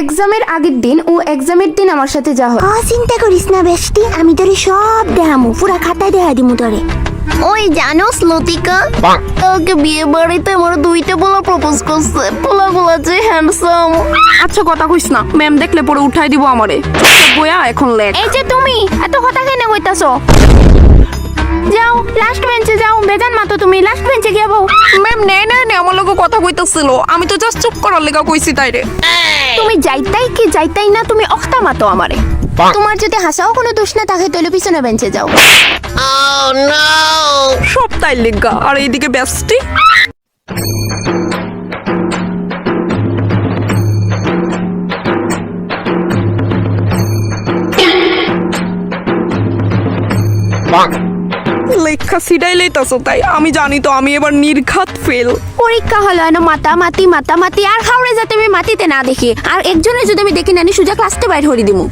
এক্সামের আগের দিন ও এক্সামের দিন আমার সাথে যা হয়। চিন্তা করিস না বেষ্টি, আমি তোরে সব দেখামু, পুরা খাতায় দেখা দিমু তোরে। ওই জানোস লতিকা, কালকে বিয়ে বাড়িতে আমার দুইটা পোলা প্রপোজ করছে। পোলাগুলা যে হ্যান্ডসাম। আচ্ছা কথা কইস না, ম্যাম দেখলে পরে উঠাই দিব আমারে। বয়া এখন লেখ। এই যে তুমি এত কথা কেন কইতাছো? যাও লাস্ট বেঞ্চে যাও, বেজান মাতো তুমি লাস্ট বেঞ্চে গিয়ে বউ। ম্যাম নে আমার লগে কথা কইতাছিল, আমি তো জাস্ট চুপ করার লেগা কইছি তাইরে। তুমি যাইতাই কি যাইতাই না, তুমি অক্তা মাতো আমারে। তোমার যদি হাসাও কোনো দোষ না থাকে তাহলে পিছনে বেঞ্চে যাও। সব তাই লেগা। আর এইদিকে ব্যস্তি লেখা সিডাই লইতাছো, তাই আমি জানি তো আমি এবার নির্ঘাত ফেল। পরীক্ষা হলো না মাতামাতি আর খাওড়ে যাতে আমি মাটিতে না দেখি, আর একজনের যদি আমি দেখি না সুজা ক্লাসতে বাইর হরি দিমু।